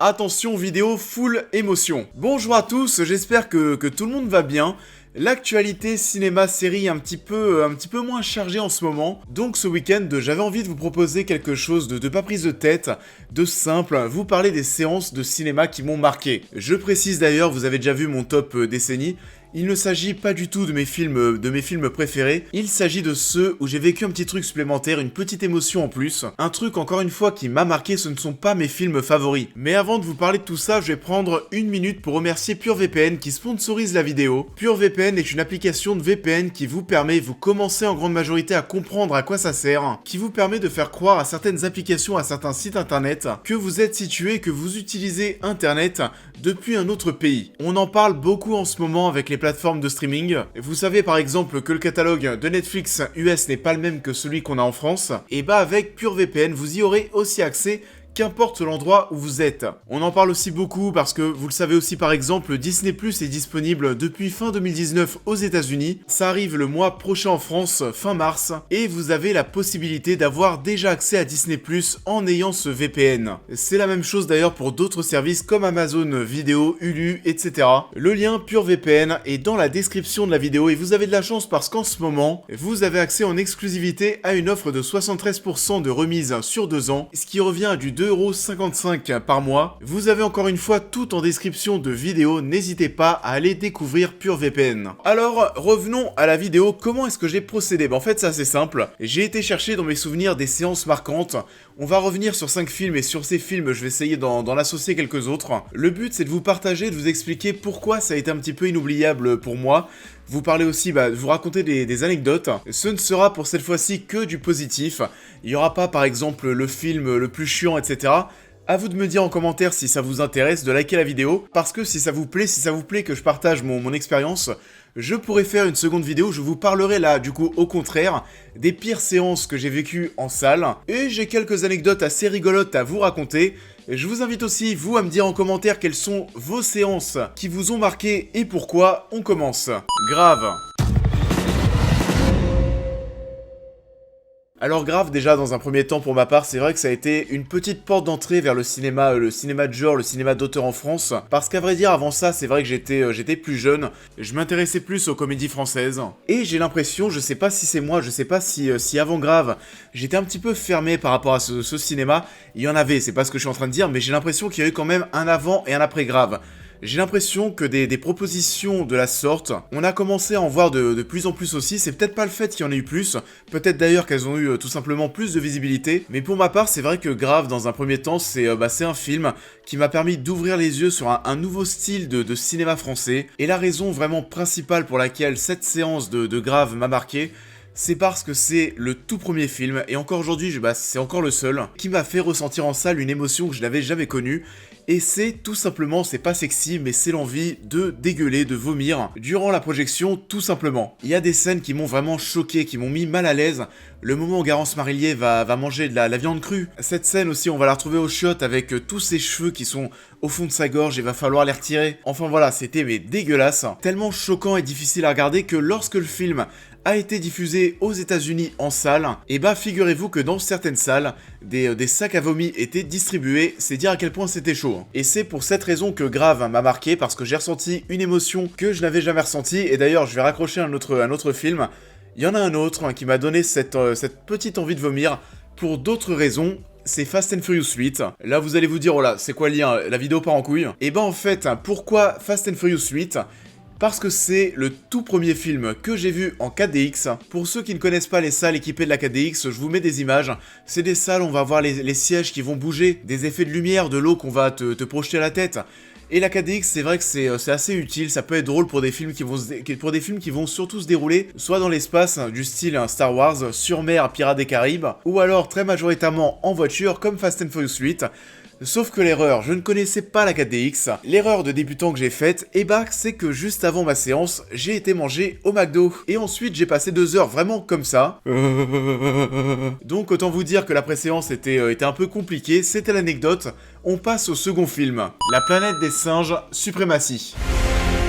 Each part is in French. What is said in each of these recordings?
Attention, vidéo full émotion. Bonjour à tous, j'espère que tout le monde va bien. L'actualité cinéma-série est un petit peu moins chargée en ce moment. Donc ce week-end, j'avais envie de vous proposer quelque chose de pas prise de tête, de simple, vous parler des séances de cinéma qui m'ont marqué. Je précise d'ailleurs, vous avez déjà vu mon top décennie. Il ne s'agit pas du tout de mes films préférés, il s'agit de ceux où j'ai vécu un petit truc supplémentaire, une petite émotion en plus. Un truc encore une fois qui m'a marqué, ce ne sont pas mes films favoris. Mais avant de vous parler de tout ça, je vais prendre une minute pour remercier PureVPN qui sponsorise la vidéo. PureVPN est une application de VPN qui vous commencez en grande majorité à comprendre à quoi ça sert, qui vous permet de faire croire à certaines applications, à certains sites internet, que vous êtes situé, que vous utilisez internet depuis un autre pays. On en parle beaucoup en ce moment avec les plateformes de streaming. Vous savez par exemple que le catalogue de Netflix US n'est pas le même que celui qu'on a en France, et bah avec PureVPN vous y aurez aussi accès, qu'importe l'endroit où vous êtes. On en parle aussi beaucoup parce que, vous le savez aussi par exemple, Disney+ est disponible depuis fin 2019 aux États-Unis. Ça arrive le mois prochain en France, fin mars, et vous avez la possibilité d'avoir déjà accès à Disney+ en ayant ce VPN. C'est la même chose d'ailleurs pour d'autres services comme Amazon Vidéo, Hulu, etc. Le lien PureVPN est dans la description de la vidéo et vous avez de la chance parce qu'en ce moment, vous avez accès en exclusivité à une offre de 73% de remise sur 2 ans, ce qui revient à du 2,55€ par mois. Vous avez encore une fois tout en description de vidéo, n'hésitez pas à aller découvrir PureVPN. Alors, revenons à la vidéo, comment est-ce que j'ai procédé? En fait, c'est assez simple. J'ai été chercher dans mes souvenirs des séances marquantes. On va revenir sur 5 films et sur ces films, je vais essayer d'en associer quelques autres. Le but, c'est de vous partager, de vous expliquer pourquoi ça a été un petit peu inoubliable pour moi. Vous parler aussi, de vous raconter des anecdotes. Ce ne sera pour cette fois-ci que du positif. Il n'y aura pas, par exemple, le film le plus chiant, etc. À vous de me dire en commentaire si ça vous intéresse, de liker la vidéo, parce que si ça vous plaît que je partage mon expérience, je pourrais faire une seconde vidéo où je vous parlerai là, du coup, au contraire, des pires séances que j'ai vécues en salle, et j'ai quelques anecdotes assez rigolotes à vous raconter. Je vous invite aussi, vous, à me dire en commentaire quelles sont vos séances qui vous ont marqué et pourquoi. On commence. Grave. Alors Grave, déjà dans un premier temps pour ma part, c'est vrai que ça a été une petite porte d'entrée vers le cinéma de genre, le cinéma d'auteur en France, parce qu'à vrai dire avant ça, c'est vrai que j'étais plus jeune, je m'intéressais plus aux comédies françaises, et j'ai l'impression, je sais pas si c'est moi, je sais pas si avant Grave, j'étais un petit peu fermé par rapport à ce cinéma, il y en avait, c'est pas ce que je suis en train de dire, mais j'ai l'impression qu'il y a eu quand même un avant et un après Grave. J'ai l'impression que des propositions de la sorte, on a commencé à en voir de plus en plus aussi, c'est peut-être pas le fait qu'il y en ait eu plus, peut-être d'ailleurs qu'elles ont eu tout simplement plus de visibilité, mais pour ma part c'est vrai que Grave dans un premier temps c'est un film qui m'a permis d'ouvrir les yeux sur un nouveau style de cinéma français, et la raison vraiment principale pour laquelle cette séance de Grave m'a marqué, c'est parce que c'est le tout premier film, et encore aujourd'hui, c'est encore le seul, qui m'a fait ressentir en salle une émotion que je n'avais jamais connue, et c'est tout simplement, c'est pas sexy, mais c'est l'envie de dégueuler, de vomir, durant la projection, tout simplement. Il y a des scènes qui m'ont vraiment choqué, qui m'ont mis mal à l'aise, le moment où Garance Marillier va manger de la viande crue. Cette scène aussi, on va la retrouver au shot avec tous ses cheveux qui sont au fond de sa gorge et va falloir les retirer. Enfin voilà, c'était dégueulasse, tellement choquant et difficile à regarder que lorsque le film a été diffusé aux États-Unis en salle, et figurez-vous que dans certaines salles, des sacs à vomi étaient distribués, c'est dire à quel point c'était chaud. Et c'est pour cette raison que Grave m'a marqué, parce que j'ai ressenti une émotion que je n'avais jamais ressentie, et d'ailleurs je vais raccrocher un autre film. Il y en a un autre qui m'a donné cette petite envie de vomir, pour d'autres raisons. C'est Fast and Furious 8. Là vous allez vous dire, oh là, c'est quoi le lien? La vidéo part en couille. Et en fait, pourquoi Fast and Furious 8 ? Parce que c'est le tout premier film que j'ai vu en 4DX. Pour ceux qui ne connaissent pas les salles équipées de la 4DX, je vous mets des images. C'est des salles où on va voir les sièges qui vont bouger, des effets de lumière, de l'eau qu'on va te projeter à la tête. Et la 4DX, c'est vrai que c'est assez utile, ça peut être drôle pour des films qui vont surtout se dérouler soit dans l'espace, du style Star Wars, sur mer, Pirates des Caraïbes, ou alors très majoritairement en voiture, comme Fast and Furious 8. Sauf que l'erreur, je ne connaissais pas la 4DX. L'erreur de débutant que j'ai faite, c'est que juste avant ma séance, j'ai été manger au McDo. Et ensuite, j'ai passé 2 heures vraiment comme ça. Donc autant vous dire que la pré-séance était un peu compliquée, c'était l'anecdote. On passe au second film. La planète des singes, Suprématie.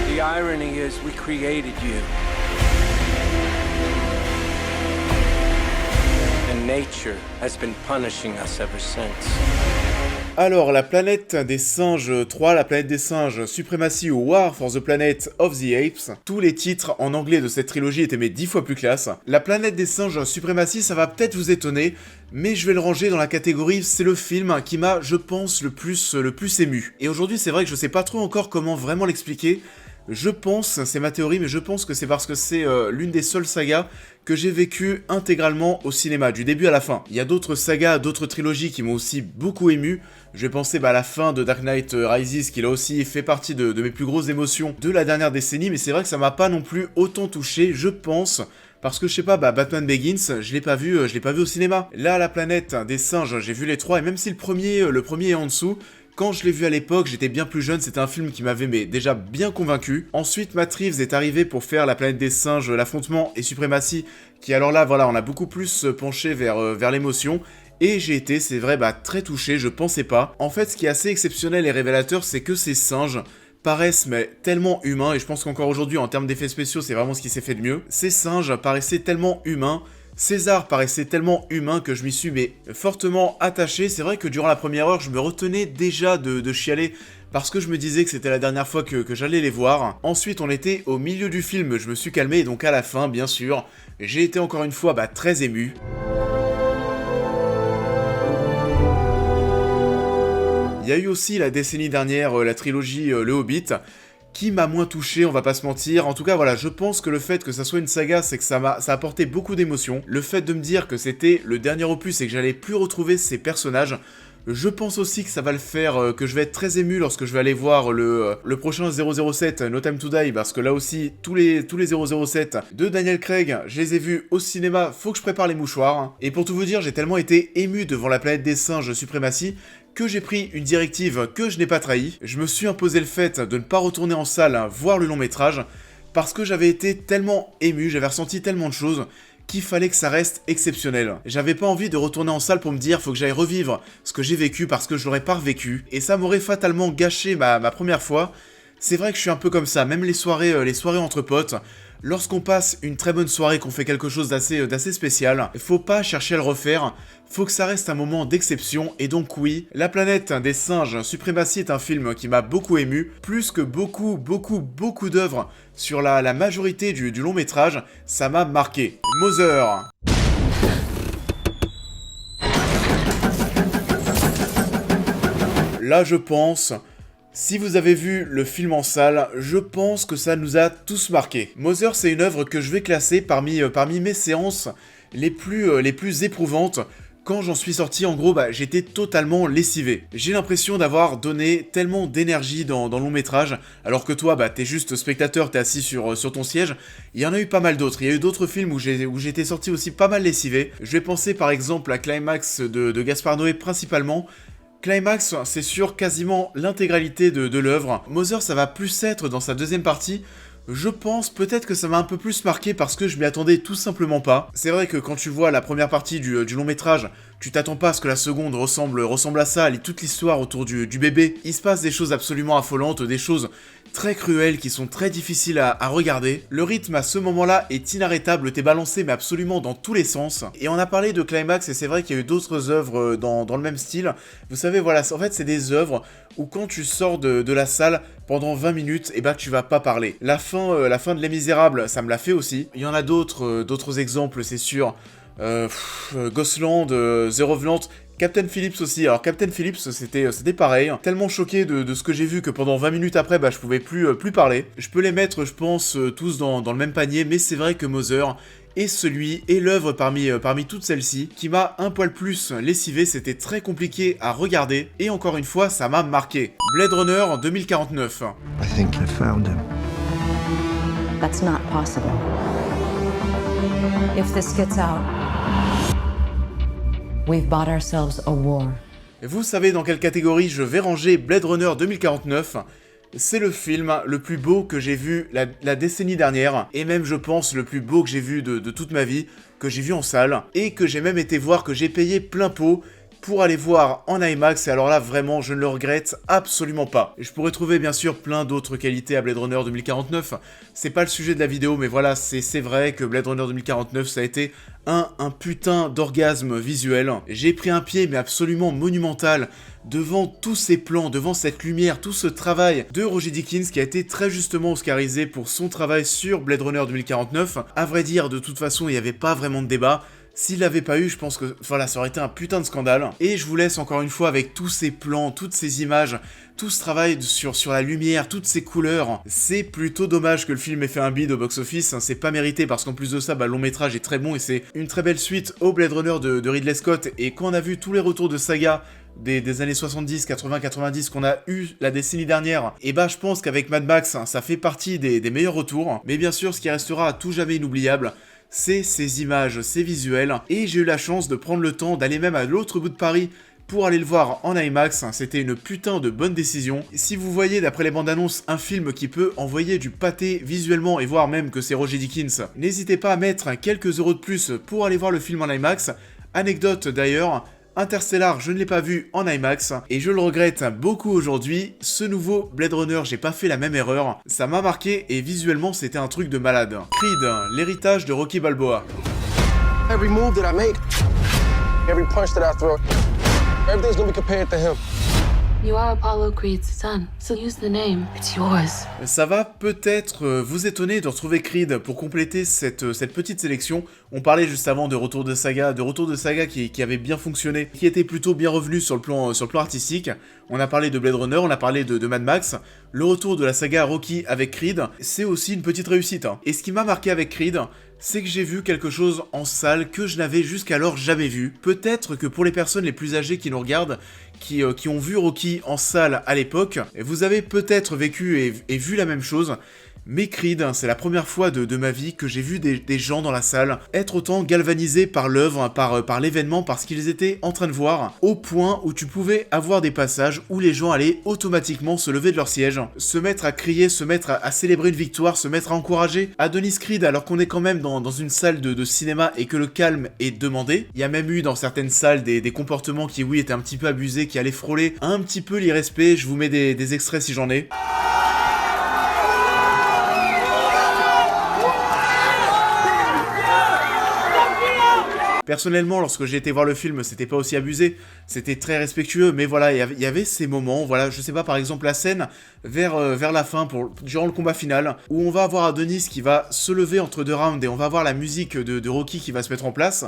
The irony is we created you. And nature has been punishing us ever since. Alors, la planète des singes 3, la planète des singes, Supremacy ou War for the Planet of the Apes, tous les titres en anglais de cette trilogie étaient mais 10 fois plus classe. La planète des singes Supremacy, ça va peut-être vous étonner, mais je vais le ranger dans la catégorie c'est le film qui m'a, je pense, le plus ému. Et aujourd'hui, c'est vrai que je sais pas trop encore comment vraiment l'expliquer. Je pense, c'est ma théorie, mais je pense que c'est parce que c'est l'une des seules sagas que j'ai vécu intégralement au cinéma, du début à la fin. Il y a d'autres sagas, d'autres trilogies qui m'ont aussi beaucoup ému. Je vais penser à la fin de Dark Knight Rises, qui là aussi fait partie de mes plus grosses émotions de la dernière décennie, mais c'est vrai que ça m'a pas non plus autant touché, je pense. Parce que je sais pas, Batman Begins, je l'ai pas vu au cinéma. Là, la planète des singes, j'ai vu les trois, et même si le premier est en dessous, quand je l'ai vu à l'époque, j'étais bien plus jeune, c'était un film qui m'avait déjà bien convaincu. Ensuite, Matt Reeves est arrivé pour faire La planète des singes, l'affrontement et Supremacy, qui alors là, voilà, on a beaucoup plus penché vers l'émotion. Et j'ai été, c'est vrai, très touché, je pensais pas. En fait, ce qui est assez exceptionnel et révélateur, c'est que ces singes paraissent mais tellement humains, et je pense qu'encore aujourd'hui, en termes d'effets spéciaux, c'est vraiment ce qui s'est fait de mieux. Ces singes paraissaient tellement humains, César paraissait tellement humain que je m'y suis fortement attaché. C'est vrai que durant la première heure, je me retenais déjà de chialer parce que je me disais que c'était la dernière fois que j'allais les voir. Ensuite, on était au milieu du film, je me suis calmé et donc à la fin, bien sûr, j'ai été encore une fois très ému. Il y a eu aussi la décennie dernière, la trilogie Le Hobbit, qui m'a moins touché, on va pas se mentir. En tout cas, voilà, je pense que le fait que ça soit une saga, c'est que ça a apporté beaucoup d'émotions. Le fait de me dire que c'était le dernier opus et que j'allais plus retrouver ces personnages, je pense aussi que ça va le faire, que je vais être très ému lorsque je vais aller voir le prochain 007, No Time to Die, parce que là aussi, tous les 007 de Daniel Craig, je les ai vus au cinéma, faut que je prépare les mouchoirs. Et pour tout vous dire, j'ai tellement été ému devant la planète des singes Supremacy, que j'ai pris une directive que je n'ai pas trahie. Je me suis imposé le fait de ne pas retourner en salle voir le long métrage, parce que j'avais été tellement ému, j'avais ressenti tellement de choses, qu'il fallait que ça reste exceptionnel. J'avais pas envie de retourner en salle pour me dire faut que j'aille revivre ce que j'ai vécu parce que je l'aurais pas revécu, et ça m'aurait fatalement gâché ma première fois. C'est vrai que je suis un peu comme ça, même les soirées entre potes, lorsqu'on passe une très bonne soirée, qu'on fait quelque chose d'assez spécial, faut pas chercher à le refaire, faut que ça reste un moment d'exception, et donc oui, La planète des singes Supremacy est un film qui m'a beaucoup ému, plus que beaucoup d'œuvres sur la majorité du long métrage, ça m'a marqué. Mother. Là je pense, si vous avez vu le film en salle, je pense que ça nous a tous marqués. Mother, c'est une œuvre que je vais classer parmi mes séances les plus éprouvantes. Quand j'en suis sorti, en gros, j'étais totalement lessivé. J'ai l'impression d'avoir donné tellement d'énergie dans le long métrage, alors que toi, t'es juste spectateur, t'es assis sur ton siège. Il y en a eu pas mal d'autres. Il y a eu d'autres films où j'étais sorti aussi pas mal lessivé. Je vais penser par exemple à Climax de Gaspard Noé principalement. Climax, c'est sur quasiment l'intégralité de l'œuvre. Mother, ça va plus être dans sa deuxième partie. Je pense peut-être que ça m'a un peu plus marqué parce que je m'y attendais tout simplement pas. C'est vrai que quand tu vois la première partie du long métrage, tu t'attends pas à ce que la seconde ressemble à ça, toute l'histoire autour du bébé. Il se passe des choses absolument affolantes, des choses très cruelles qui sont très difficiles à regarder. Le rythme à ce moment-là est inarrêtable, t'es balancé mais absolument dans tous les sens. Et on a parlé de Climax et c'est vrai qu'il y a eu d'autres œuvres dans le même style. Vous savez, voilà, en fait c'est des œuvres où quand tu sors de la salle pendant 20 minutes, tu vas pas parler. La fin de Les Misérables, ça me l'a fait aussi. Il y en a d'autres exemples, c'est sûr. Ghostland, The Revenant, Captain Phillips aussi. Alors Captain Phillips, c'était pareil. Tellement choqué de ce que j'ai vu que pendant 20 minutes après, je pouvais plus parler. Je peux les mettre, je pense, tous dans le même panier, mais c'est vrai que Mother est l'œuvre parmi toutes celles-ci qui m'a un poil plus lessivé. C'était très compliqué à regarder et encore une fois, ça m'a marqué. Blade Runner 2049. I think I found him. That's not possible. If this gets out, we've bought ourselves a war. Vous savez dans quelle catégorie je vais ranger Blade Runner 2049 ? C'est le film le plus beau que j'ai vu la décennie dernière, et même je pense le plus beau que j'ai vu de toute ma vie, que j'ai vu en salle, et que j'ai même été voir, que j'ai payé plein pot, pour aller voir en IMAX, et alors là vraiment je ne le regrette absolument pas. Je pourrais trouver bien sûr plein d'autres qualités à Blade Runner 2049, c'est pas le sujet de la vidéo, mais voilà, c'est vrai que Blade Runner 2049 ça a été un putain d'orgasme visuel. J'ai pris un pied mais absolument monumental devant tous ces plans, devant cette lumière, tout ce travail de Roger Deakins qui a été très justement oscarisé pour son travail sur Blade Runner 2049. À vrai dire, de toute façon, il n'y avait pas vraiment de débat. S'il l'avait pas eu, je pense que voilà, ça aurait été un putain de scandale. Et je vous laisse encore une fois avec tous ces plans, toutes ces images, tout ce travail sur la lumière, toutes ces couleurs. C'est plutôt dommage que le film ait fait un bide au box-office, c'est pas mérité parce qu'en plus de ça, le long métrage est très bon et c'est une très belle suite au Blade Runner de Ridley Scott. Et quand on a vu tous les retours de saga des années 70, 80, 90 qu'on a eu la décennie dernière, et je pense qu'avec Mad Max, ça fait partie des meilleurs retours. Mais bien sûr, ce qui restera à tout jamais inoubliable, c'est ces images, ces visuels, et j'ai eu la chance de prendre le temps d'aller même à l'autre bout de Paris pour aller le voir en IMAX, c'était une putain de bonne décision. Si vous voyez d'après les bandes annonces un film qui peut envoyer du pâté visuellement et voir même que c'est Roger Deakins, n'hésitez pas à mettre quelques euros de plus pour aller voir le film en IMAX. Anecdote d'ailleurs, Interstellar, je ne l'ai pas vu en IMAX, et je le regrette beaucoup aujourd'hui. Ce nouveau Blade Runner, j'ai pas fait la même erreur, ça m'a marqué et visuellement c'était un truc de malade. Creed, l'héritage de Rocky Balboa. Every move that I make, every punch that I throw, everything's gonna be compared to him. You are Apollo Creed's son, so use the name. It's yours. Ça va peut-être vous étonner de retrouver Creed pour compléter cette petite sélection. On parlait juste avant de Retour de Saga qui avait bien fonctionné, qui était plutôt bien revenu sur le plan artistique. On a parlé de Blade Runner, on a parlé de Mad Max. Le retour de la saga Rocky avec Creed, c'est aussi une petite réussite. Et ce qui m'a marqué avec Creed, c'est que j'ai vu quelque chose en salle que je n'avais jusqu'alors jamais vu. Peut-être que pour les personnes les plus âgées qui nous regardent, qui ont vu Rocky en salle à l'époque, vous avez peut-être vécu et vu la même chose. Mais Creed, c'est la première fois de ma vie que j'ai vu des gens dans la salle être autant galvanisés par l'œuvre, par l'événement, par ce qu'ils étaient en train de voir, au point où tu pouvais avoir des passages où les gens allaient automatiquement se lever de leur siège, se mettre à crier, se mettre à célébrer une victoire, se mettre à encourager Adonis Creed alors qu'on est quand même dans une salle de cinéma et que le calme est demandé. Il y a même eu dans certaines salles des comportements qui, oui, étaient un petit peu abusés, qui allaient frôler un petit peu l'irrespect. Je vous mets des extraits si j'en ai. Personnellement, lorsque j'ai été voir le film, c'était pas aussi abusé, c'était très respectueux, mais voilà, il y avait ces moments, voilà, je sais pas, par exemple la scène vers la fin, durant le combat final, où on va avoir Adonis qui va se lever entre deux rounds et on va avoir la musique de Rocky qui va se mettre en place.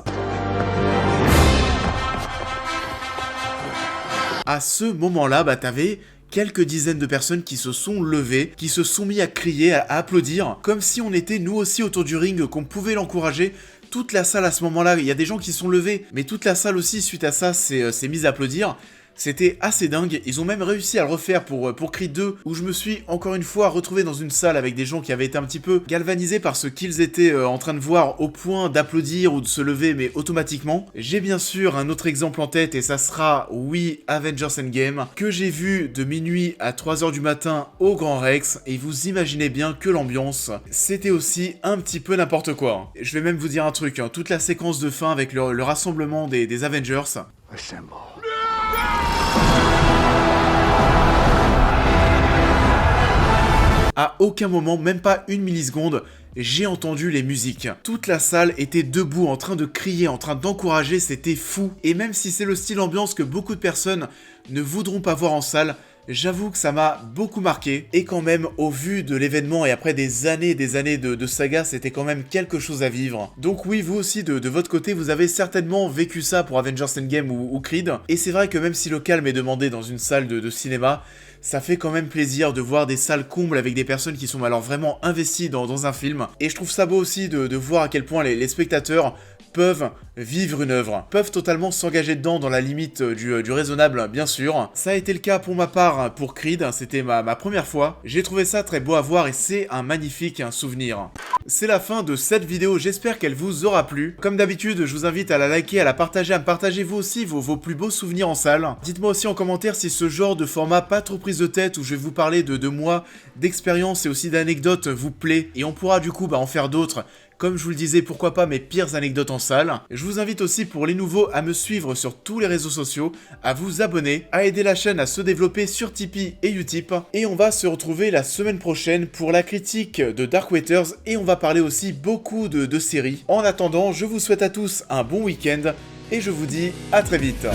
À ce moment-là, t'avais quelques dizaines de personnes qui se sont levées, qui se sont mis à crier, à applaudir, comme si on était nous aussi autour du ring, qu'on pouvait l'encourager. Toute la salle à ce moment-là, il y a des gens qui sont levés, mais toute la salle aussi, suite à ça, s'est mise à applaudir. C'était assez dingue, ils ont même réussi à le refaire pour Creed 2, où je me suis encore une fois retrouvé dans une salle avec des gens qui avaient été un petit peu galvanisés par ce qu'ils étaient en train de voir, au point d'applaudir ou de se lever, mais automatiquement. J'ai bien sûr un autre exemple en tête, et ça sera, oui, Avengers Endgame, que j'ai vu de minuit à 3h du matin au Grand Rex, et vous imaginez bien que l'ambiance, c'était aussi un petit peu n'importe quoi. Je vais même vous dire un truc, toute la séquence de fin avec le rassemblement des Avengers. Assemble. À aucun moment, même pas une milliseconde, j'ai entendu les musiques. Toute la salle était debout, en train de crier, en train d'encourager, c'était fou. Et même si c'est le style ambiance que beaucoup de personnes ne voudront pas voir en salle, j'avoue que ça m'a beaucoup marqué, et quand même, au vu de l'événement et après des années de saga, c'était quand même quelque chose à vivre. Donc oui, vous aussi, de votre côté, vous avez certainement vécu ça pour Avengers Endgame ou Creed, et c'est vrai que même si le calme est demandé dans une salle de cinéma, ça fait quand même plaisir de voir des salles combles avec des personnes qui sont alors vraiment investies dans un film, et je trouve ça beau aussi de voir à quel point les spectateurs peuvent vivre une œuvre, peuvent totalement s'engager dedans dans la limite du raisonnable, bien sûr. Ça a été le cas pour ma part pour Creed, c'était ma première fois. J'ai trouvé ça très beau à voir et c'est un magnifique souvenir. C'est la fin de cette vidéo, j'espère qu'elle vous aura plu. Comme d'habitude, je vous invite à la liker, à la partager, à me partager vous aussi vos plus beaux souvenirs en salle. Dites-moi aussi en commentaire si ce genre de format pas trop prise de tête où je vais vous parler de moi, d'expérience et aussi d'anecdotes vous plaît. Et on pourra du coup en faire d'autres Comme je vous le disais, pourquoi pas mes pires anecdotes en salle. Je vous invite aussi pour les nouveaux à me suivre sur tous les réseaux sociaux, à vous abonner, à aider la chaîne à se développer sur Tipeee et Utip. Et on va se retrouver la semaine prochaine pour la critique de Dark Waiters et on va parler aussi beaucoup de séries. En attendant, je vous souhaite à tous un bon week-end et je vous dis à très vite.